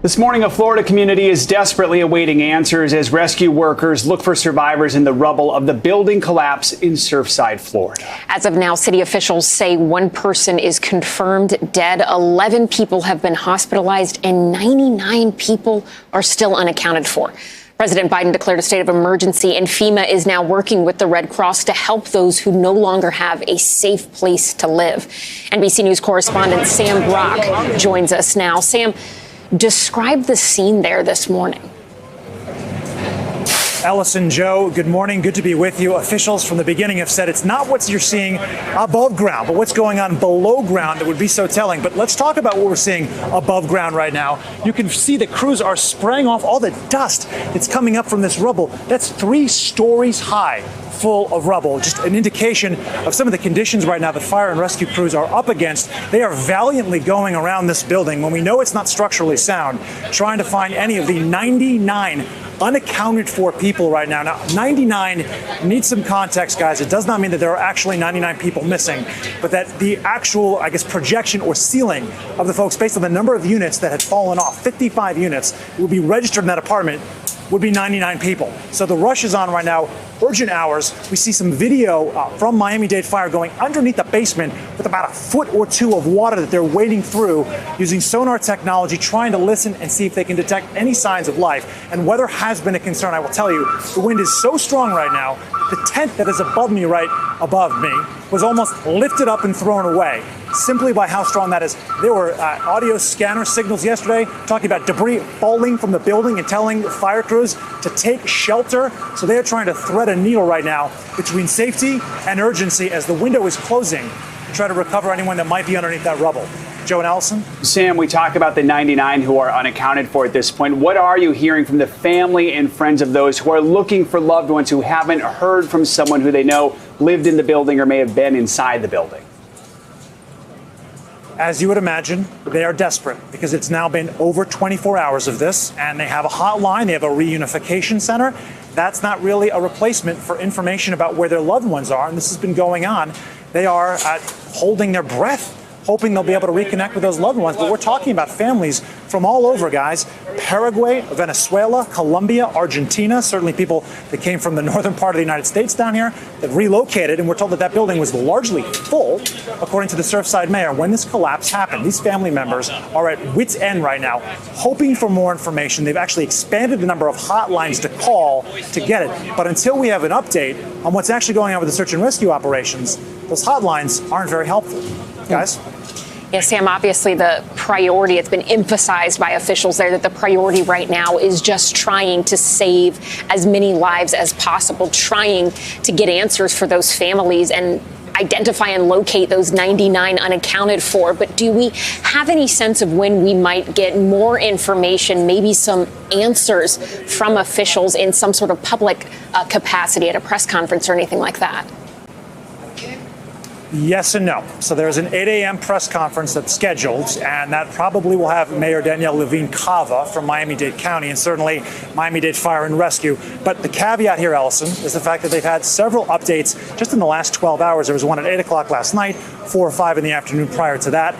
This morning, a Florida community is desperately awaiting answers as rescue workers look for survivors in the rubble of the building collapse in Surfside, Florida. As of now, city officials say one person is confirmed dead, 11 people have been hospitalized, and 99 people are still unaccounted for. President Biden declared a state of emergency, and FEMA is now working with the Red Cross to help those who no longer have a safe place to live. NBC News correspondent Sam Brock joins us now. Sam, describe the scene there this morning. Ellison, Joe, good morning. Good to be with you. Officials from the beginning have said it's not what you're seeing above ground, but what's going on below ground that would be so telling. But let's talk about what we're seeing above ground right now. You can see the crews are spraying off all the dust that's coming up from this rubble. That's 3 stories high, full of rubble. Just an indication of some of the conditions right now that fire and rescue crews are up against. They are valiantly going around this building when we know it's not structurally sound, trying to find any of the 99 unaccounted for people right now. Now, 99 needs some context, guys. It does not mean that there are actually 99 people missing, but that the actual, I guess, projection or ceiling of the folks based on the number of units that had fallen off, 55 units, would be registered in that apartment, would be 99 people. So the rush is on right now, urgent hours. We see some video from Miami-Dade Fire going underneath the basement with about a foot or 2 of water that they're wading through using sonar technology, trying to listen and see if they can detect any signs of life. And weather has been a concern. I will tell you, the wind is so strong right now, the tent that is above me, right above me, was almost lifted up and thrown away simply by how strong that is. There were audio scanner signals yesterday talking about debris falling from the building and telling fire crews to take shelter. So they are trying to thread a needle right now between safety and urgency as the window is closing to try to recover anyone that might be underneath that rubble. Joe and Allison? Sam, we talk about the 99 who are unaccounted for at this point. What are you hearing from the family and friends of those who are looking for loved ones who haven't heard from someone who they know lived in the building or may have been inside the building? As you would imagine, they are desperate because it's now been over 24 hours of this, and they have a hotline, they have a reunification center. That's not really a replacement for information about where their loved ones are, and this has been going on. They are holding their breath, hoping they'll be able to reconnect with those loved ones. But we're talking about families from all over, guys. Paraguay, Venezuela, Colombia, Argentina, certainly people that came from the northern part of the United States down here that relocated. And we're told that that building was largely full, according to the Surfside mayor, when this collapse happened. These family members are at wit's end right now, hoping for more information. They've actually expanded the number of hotlines to call to get it. But until we have an update on what's actually going on with the search and rescue operations, those hotlines aren't very helpful. Guys? Yes, Sam, obviously the priority, it's been emphasized by officials there that the priority right now is just trying to save as many lives as possible, trying to get answers for those families and identify and locate those 99 unaccounted for. But do we have any sense of when we might get more information, maybe some answers from officials in some sort of public capacity at a press conference or anything like that? Yes and no. So there's an 8 a.m. press conference that's scheduled, and that probably will have Mayor Danielle Levine-Cava from Miami-Dade County and certainly Miami-Dade Fire and Rescue. But the caveat here, Ellison, is the fact that they've had several updates just in the last 12 hours. There was one at 8 o'clock last night, 4 or 5 in the afternoon prior to that.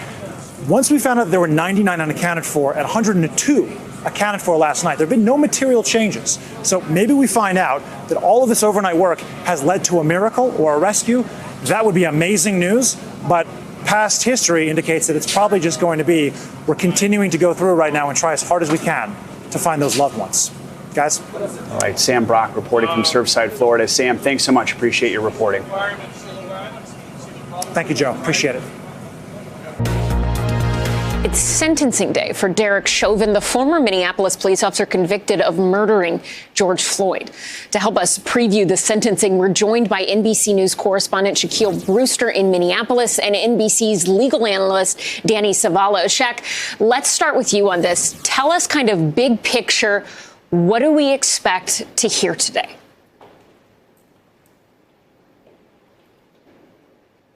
Once we found out there were 99 unaccounted for and 102 accounted for last night, there have been no material changes. So maybe we find out that all of this overnight work has led to a miracle or a rescue. That would be amazing news, but past history indicates that it's probably just going to be, we're continuing to go through right now and try as hard as we can to find those loved ones. Guys? All right, Sam Brock reporting from Surfside, Florida. Sam, thanks so much. Appreciate your reporting. Thank you, Joe. Appreciate it. It's sentencing day for Derek Chauvin, the former Minneapolis police officer convicted of murdering George Floyd. To help us preview the sentencing, we're joined by NBC News correspondent Shaquille Brewster in Minneapolis and NBC's legal analyst Danny Savala. Shaq, let's start with you on this. Tell us kind of big picture, what do we expect to hear today?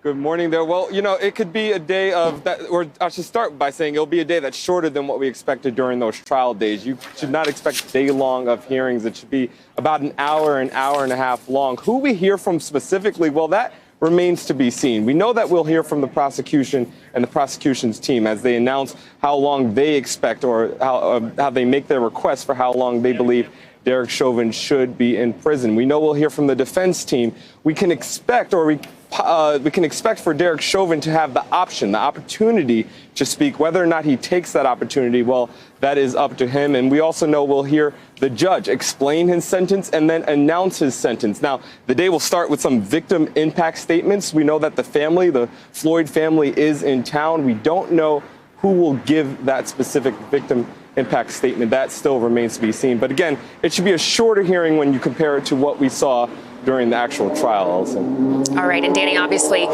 Good morning there. Well, you know, it could be a day of that, or I should start by saying it'll be a day that's shorter than what we expected during those trial days. You should not expect a day long of hearings. It should be about an hour and a half long. Who we hear from specifically, well, that remains to be seen. We know that we'll hear from the prosecution and the prosecution's team as they announce how long they expect or how they make their request for how long they believe Derek Chauvin should be in prison. We know we'll hear from the defense team. We can expect for Derek Chauvin to have the opportunity to speak. Whether or not he takes that opportunity, well, that is up to him. And we also know we'll hear the judge explain his sentence and then announce his sentence. Now, the day will start with some victim impact statements. We know that the Floyd family is in town. We don't know who will give that specific victim impact statement. That still remains to be seen. But again, it should be a shorter hearing when you compare it to what we saw during the actual trial, also. All right. And Danny, obviously,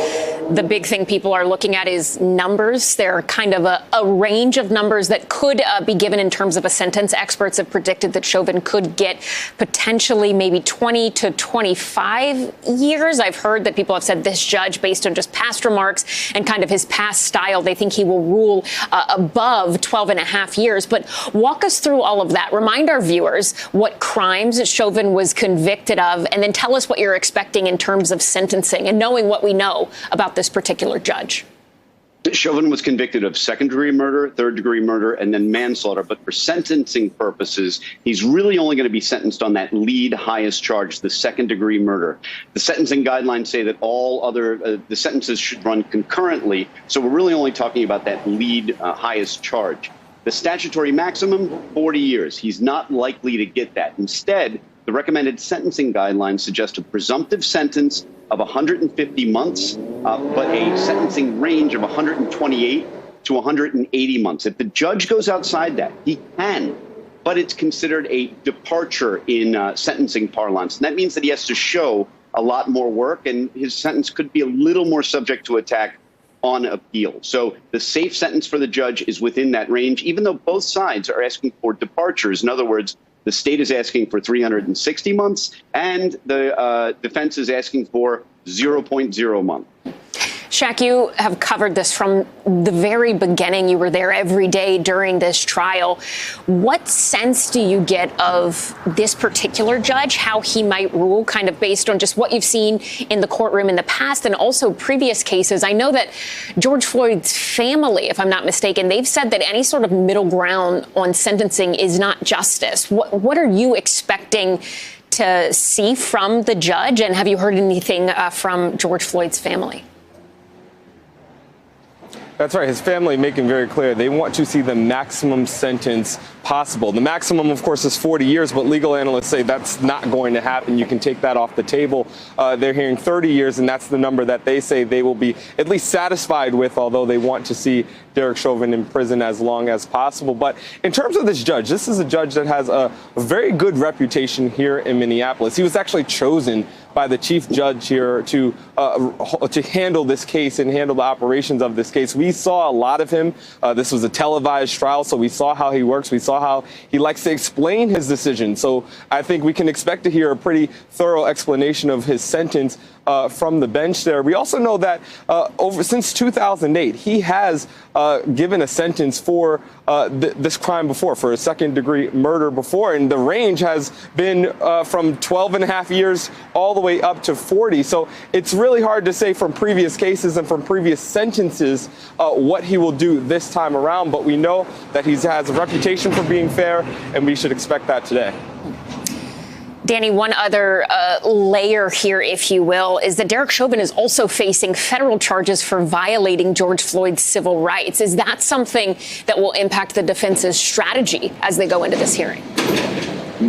the big thing people are looking at is numbers. There are kind of a range of numbers that could be given in terms of a sentence. Experts have predicted that Chauvin could get potentially maybe 20 to 25 years. I've heard that people have said this judge, based on just past remarks and kind of his past style, they think he will rule above 12 and a half years. But walk us through all of that. Remind our viewers what crimes Chauvin was convicted of, and then tell us what you're expecting in terms of sentencing and knowing what we know about this particular judge. Chauvin was convicted of second-degree murder, third-degree murder, and then manslaughter. But for sentencing purposes, he's really only going to be sentenced on that lead highest charge, the second-degree murder. The sentencing guidelines say that all other the sentences should run concurrently. So we're really only talking about that lead highest charge. The statutory maximum, 40 years. He's not likely to get that. Instead, the recommended sentencing guidelines suggest a presumptive sentence of 150 months, but a sentencing range of 128 to 180 months. If the judge goes outside that, he can, but it's considered a departure in sentencing parlance. And that means that he has to show a lot more work, and his sentence could be a little more subject to attack on appeal. So the safe sentence for the judge is within that range, even though both sides are asking for departures. In other words, the state is asking for 360 months, and the defense is asking for 0.0 month. Shaq, you have covered this from the very beginning. You were there every day during this trial. What sense do you get of this particular judge, how he might rule, kind of based on just what you've seen in the courtroom in the past and also previous cases? I know that George Floyd's family, if I'm not mistaken, they've said that any sort of middle ground on sentencing is not justice. What are you expecting to see from the judge? And have you heard anything from George Floyd's family? That's right. His family making very clear they want to see the maximum sentence possible. The maximum, of course, is 40 years, but legal analysts say that's not going to happen. You can take that off the table. They're hearing 30 years, and that's the number that they say they will be at least satisfied with, although they want to see Derek Chauvin in prison as long as possible. But in terms of this judge, this is a judge that has a very good reputation here in Minneapolis. He was actually chosen by the chief judge here to handle this case and handle the operations of this case. We saw a lot of him. This was a televised trial, so we saw how he works. We saw how he likes to explain his decision. So I think we can expect to hear a pretty thorough explanation of his sentence from the bench there. We also know that since 2008, he has given a sentence for this crime before, for a second-degree murder before, and the range has been from 12 and a half years all the way up to 40. So it's really hard to say from previous cases and from previous sentences what he will do this time around, but we know that he has a reputation for being fair, and we should expect that today. Danny, one other layer here, if you will, is that Derek Chauvin is also facing federal charges for violating George Floyd's civil rights. Is that something that will impact the defense's strategy as they go into this hearing?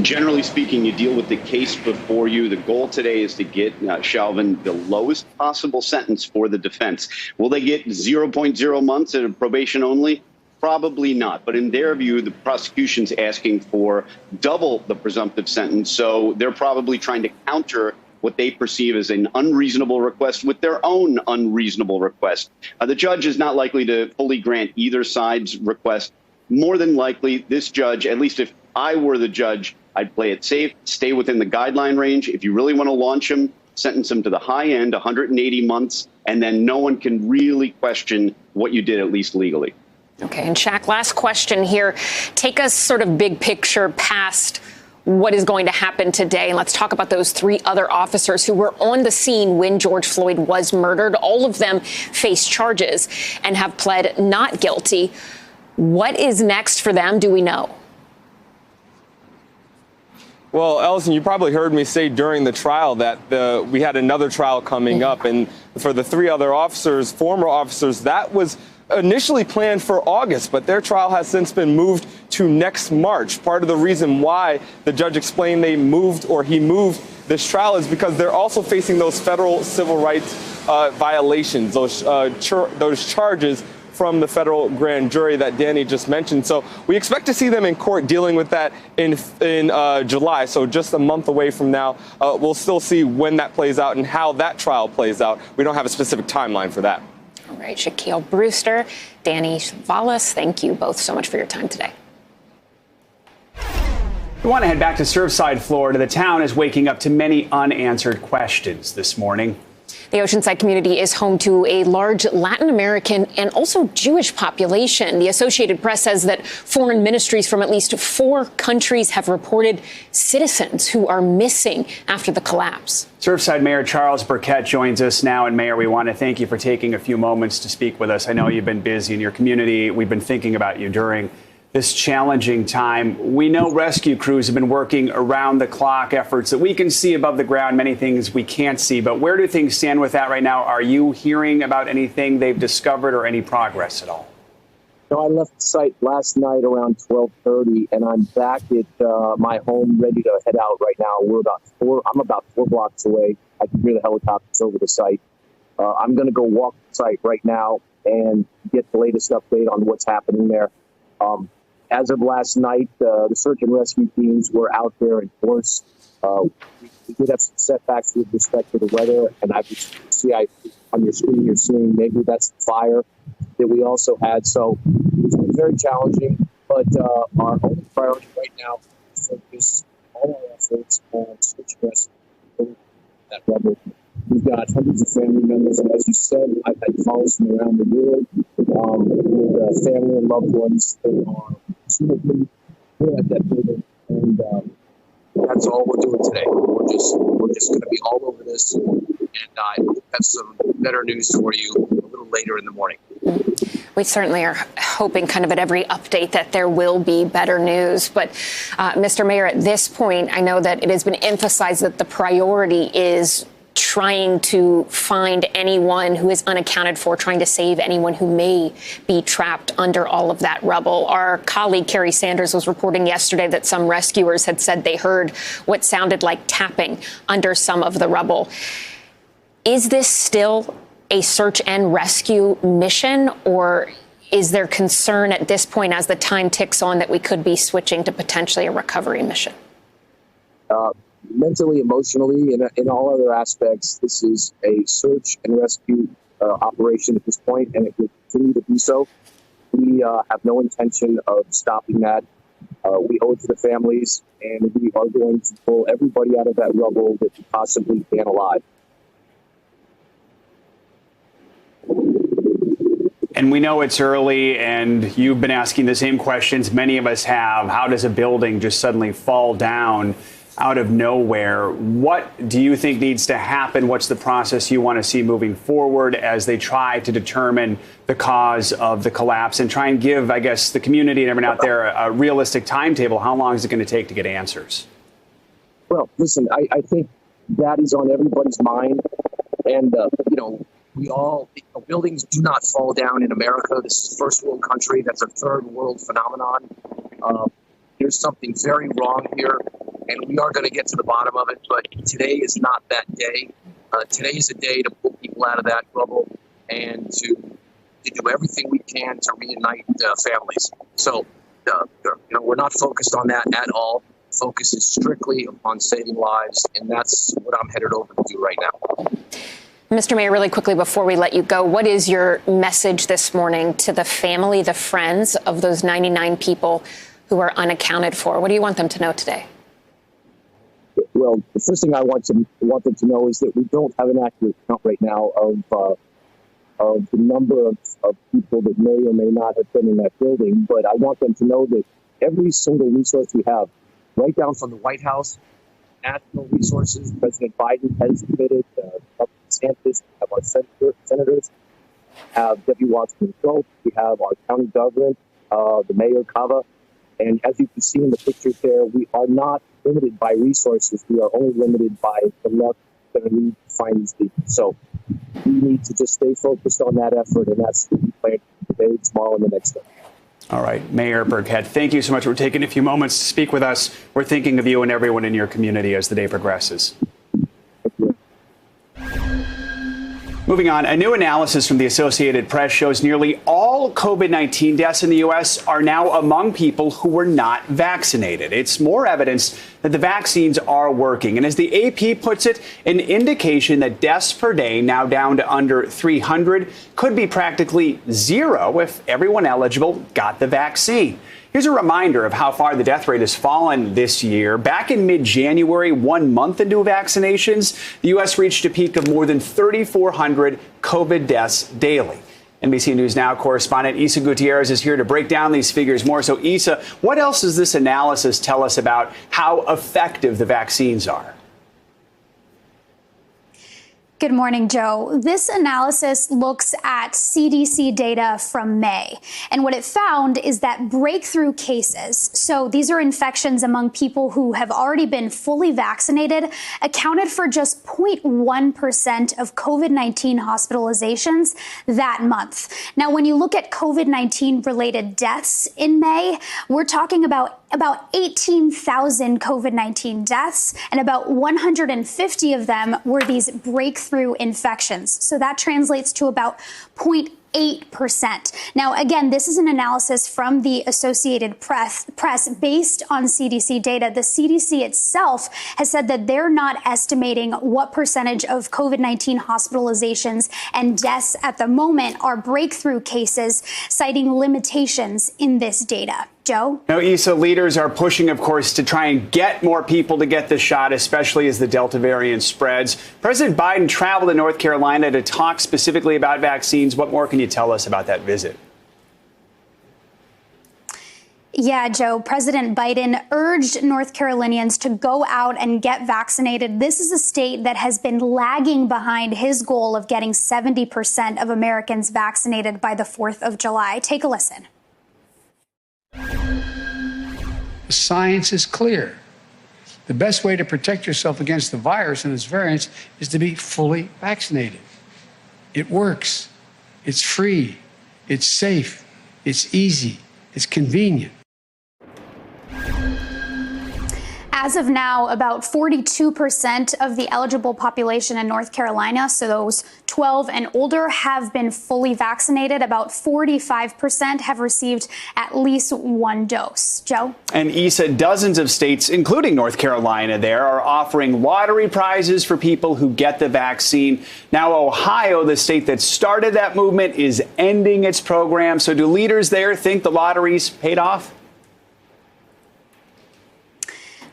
Generally speaking, you deal with the case before you. The goal today is to get Chauvin the lowest possible sentence for the defense. Will they get 0.0 months at a probation only? Probably not. But in their view, the prosecution's asking for double the presumptive sentence. So they're probably trying to counter what they perceive as an unreasonable request with their own unreasonable request. The judge is not likely to fully grant either side's request. More than likely, this judge, at least if I were the judge, I'd play it safe, stay within the guideline range. If you really want to launch him, sentence him to the high end, 180 months, and then no one can really question what you did, at least legally. Okay, and Shaq, last question here. Take us sort of big picture past what is going to happen today. And let's talk about those 3 other officers who were on the scene when George Floyd was murdered. All of them face charges and have pled not guilty. What is next for them? Do we know? Well, Ellison, you probably heard me say during the trial that we had another trial coming up. And for the 3 other officers, former officers, that was initially planned for August, but their trial has since been moved to next March. Part of the reason why the judge explained he moved this trial is because they're also facing those federal civil rights violations, those charges from the federal grand jury that Danny just mentioned. So we expect to see them in court dealing with that in July. So just a month away from now. We'll still see when that plays out and how that trial plays out. We don't have a specific timeline for that. All right, Shaquille Brewster, Danny Vallis, thank you both so much for your time today. We want to head back to Surfside, Florida. The town is waking up to many unanswered questions this morning. The Oceanside community is home to a large Latin American and also Jewish population. The Associated Press says that foreign ministries from at least 4 countries have reported citizens who are missing after the collapse. Surfside Mayor Charles Burkett joins us now. And Mayor, we want to thank you for taking a few moments to speak with us. I know you've been busy in your community. We've been thinking about you during this challenging time. We know rescue crews have been working around the clock, efforts that we can see above the ground, many things we can't see. But where do things stand with that right now? Are you hearing about anything they've discovered or any progress at all? No, I left the site last night around 12:30, and I'm back at my home ready to head out right now. I'm about 4 blocks away. I can hear the helicopters over the site. I'm going to go walk the site right now and get the latest update on what's happening there. As of last night, the search and rescue teams were out there in force. We did have some setbacks with respect to the weather, and I see on your screen you're seeing maybe that's the fire that we also had. So it's been very challenging, but our only priority right now is to focus all our efforts on search and rescue that rubble. We've got hundreds of family members, and as you said, I've had calls from around the world with family and loved ones that are presumably here at that building, and that's all we're doing today. We're just going to be all over this, and I have some better news for you a little later in the morning. We certainly are hoping kind of at every update that there will be better news. But Mr. Mayor, at this point, I know that it has been emphasized that the priority is trying to find anyone who is unaccounted for, trying to save anyone who may be trapped under all of that rubble. Our colleague Carrie Sanders was reporting yesterday that some rescuers had said they heard what sounded like tapping under some of the rubble. Is this still a search and rescue mission, or is there concern at this point as the time ticks on that we could be switching to potentially a recovery mission? Mentally, emotionally, and in all other aspects, this is a search and rescue operation at this point, and it will continue to be so. We have no intention of stopping that. We owe it to the families, and we are going to pull everybody out of that rubble that we possibly can alive. And we know it's early, and you've been asking the same questions many of us have. How does a building just suddenly fall down out of nowhere? What do you think needs to happen? What's the process you want to see moving forward as they try to determine the cause of the collapse and try and give, I guess, the community and everyone out there a realistic timetable? How long is it going to take to get answers? Well, listen, I think that is on everybody's mind. And, buildings do not fall down in America. This is a first world country. That's a third world phenomenon. There's something very wrong here, and we are going to get to the bottom of it. But today is not that day. Today is a day to pull people out of that rubble and to do everything we can to reunite families. So, we're not focused on that at all. Focus is strictly on saving lives, and that's what I'm headed over to do right now. Mr. Mayor, really quickly before we let you go, what is your message this morning to the family, the friends of those 99 people who are unaccounted for? What do you want them to know today? Well, the first thing I want them to know is that we don't have an accurate count right now of the number of people that may or may not have been in that building. But I want them to know that every single resource we have right down from the White House. National resources, President Biden has committed, Governor DeSantis, we have our senators, have Debbie Watson-Schultz, we have our county government, the mayor, Cava. And as you can see in the pictures there, we are not limited by resources. We are only limited by the luck that we need to find these people. So we need to just stay focused on that effort, and that's what we plan today, tomorrow, and the next day. All right, Mayor Burkhead, thank you so much for taking a few moments to speak with us. We're thinking of you and everyone in your community as the day progresses. Moving on, a new analysis from the Associated Press shows nearly all COVID-19 deaths in the U.S. are now among people who were not vaccinated. It's more evidence that the vaccines are working. And as the AP puts it, an indication that deaths per day, now down to under 300, could be practically zero if everyone eligible got the vaccine. Here's a reminder of how far the death rate has fallen this year. Back in mid-January, 1 month into vaccinations, the U.S. reached a peak of more than 3,400 COVID deaths daily. NBC News Now correspondent Isa Gutierrez is here to break down these figures more. So, Isa, what else does this analysis tell us about how effective the vaccines are? Good morning, Joe. This analysis looks at CDC data from May. And what it found is that breakthrough cases, so these are infections among people who have already been fully vaccinated, accounted for just 0.1% of COVID-19 hospitalizations that month. Now, when you look at COVID-19 related deaths in May, we're talking about 18,000 COVID-19 deaths, and about 150 of them were these breakthrough infections. So that translates to about 0.8%. Now, again, this is an analysis from the Associated Press based on CDC data. The CDC itself has said that they're not estimating what percentage of COVID-19 hospitalizations and deaths at the moment are breakthrough cases, citing limitations in this data. Joe? Now, Isa, leaders are pushing, of course, to try and get more people to get the shot, especially as the Delta variant spreads. President Biden traveled to North Carolina to talk specifically about vaccines. What more can you tell us about that visit? Yeah, Joe, President Biden urged North Carolinians to go out and get vaccinated. This is a state that has been lagging behind his goal of getting 70% of Americans vaccinated by the 4th of July. Take a listen. The science is clear. The best way to protect yourself against the virus and its variants is to be fully vaccinated. It works. It's free. It's safe. It's easy. It's convenient. As of now, about 42% of the eligible population in North Carolina, so those 12 and older, have been fully vaccinated. About 45% have received at least one dose. Joe? And Isa, dozens of states, including North Carolina there, are offering lottery prizes for people who get the vaccine. Now, Ohio, the state that started that movement, is ending its program. So do leaders there think the lotteries paid off?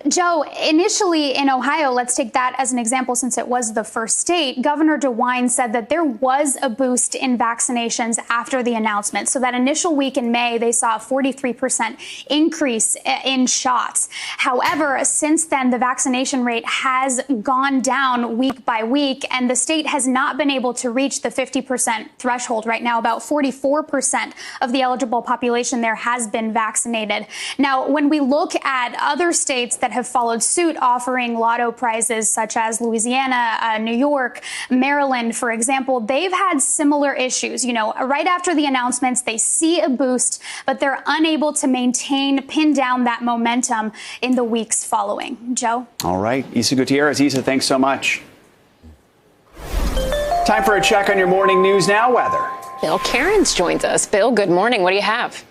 Joe, initially in Ohio, let's take that as an example since it was the first state, Governor DeWine said that there was a boost in vaccinations after the announcement. So that initial week in May, they saw a 43% increase in shots. However, since then, the vaccination rate has gone down week by week, and the state has not been able to reach the 50% threshold. Right now, about 44% of the eligible population there has been vaccinated. Now, when we look at other states that have followed suit, offering lotto prizes such as Louisiana, New York, Maryland, for example, they've had similar issues. You know, right after the announcements, they see a boost, but they're unable to pin down that momentum in the weeks following. Joe? All right. Isa Gutierrez. Isa, thanks so much. Time for a check on your morning news now weather. Bill Cairns joins us. Bill, good morning. What do you have?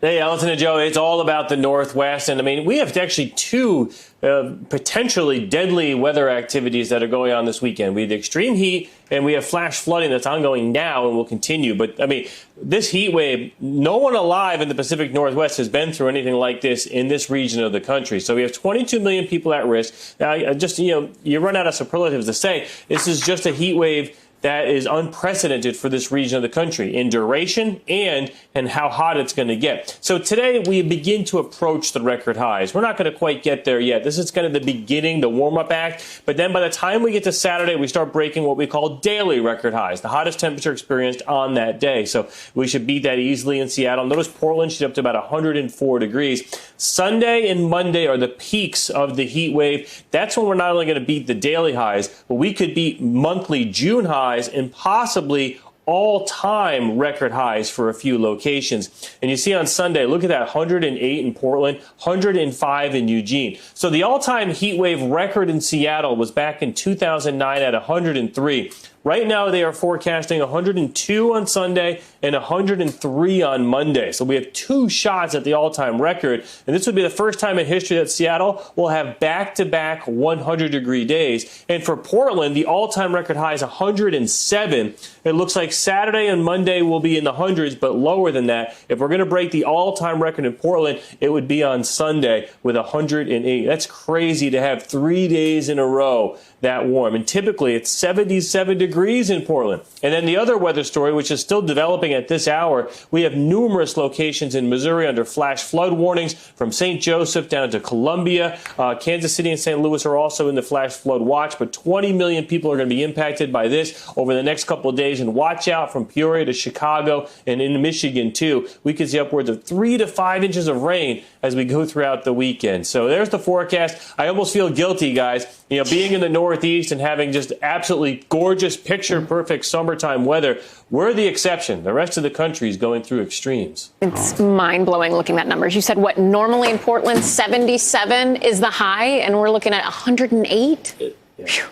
Hey, Allison and Joe, it's all about the Northwest. And I mean, we have actually two potentially deadly weather activities that are going on this weekend. We have the extreme heat and we have flash flooding that's ongoing now and will continue. But I mean, this heat wave, no one alive in the Pacific Northwest has been through anything like this in this region of the country. So we have 22 million people at risk. Now, just, you run out of superlatives to say this is just a heat wave that is unprecedented for this region of the country in duration and how hot it's going to get. So today we begin to approach the record highs. We're not going to quite get there yet. This is kind of the beginning, the warm-up act. But then by the time we get to Saturday, we start breaking what we call daily record highs, the hottest temperature experienced on that day. So we should beat that easily in Seattle. Notice Portland should up to about 104 degrees. Sunday and Monday are the peaks of the heat wave. That's when we're not only going to beat the daily highs, but we could beat monthly June highs and possibly all-time record highs for a few locations. And you see on Sunday, look at that, 108 in Portland, 105 in Eugene. So the all-time heat wave record in Seattle was back in 2009 at 103. Right now, they are forecasting 102 on Sunday and 103 on Monday. So we have 2 shots at the all-time record. And this would be the first time in history that Seattle will have back-to-back 100-degree days. And for Portland, the all-time record high is 107. It looks like Saturday and Monday will be in the hundreds, but lower than that. If we're going to break the all-time record in Portland, it would be on Sunday with 108. That's crazy to have 3 days in a row that warm. And typically it's 77 degrees in Portland. And then the other weather story, which is still developing at this hour, we have numerous locations in Missouri under flash flood warnings from St. Joseph down to Columbia. Kansas City and St. Louis are also in the flash flood watch, but 20 million people are going to be impacted by this over the next couple of days. And watch out from Peoria to Chicago and in Michigan too. We could see upwards of 3 to 5 inches of rain as we go throughout the weekend. So there's the forecast. I almost feel guilty, guys, being in the Northeast and having just absolutely gorgeous, picture-perfect summertime weather. We're the exception. The rest of the country is going through extremes. It's mind-blowing looking at numbers. You said what, normally in Portland, 77 is the high, and we're looking at 108? Yeah.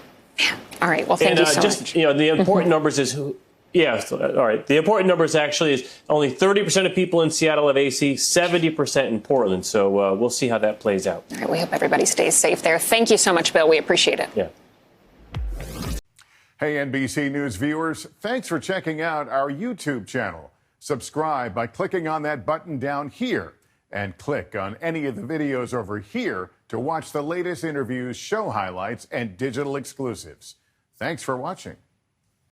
All right, well, thank you so much. The important numbers is who. Yeah, all right. The important numbers actually is only 30% of people in Seattle have AC, 70% in Portland. So we'll see how that plays out. All right, we hope everybody stays safe there. Thank you so much, Bill. We appreciate it. Yeah. Hey, NBC News viewers, thanks for checking out our YouTube channel. Subscribe by clicking on that button down here and click on any of the videos over here to watch the latest interviews, show highlights, and digital exclusives. Thanks for watching.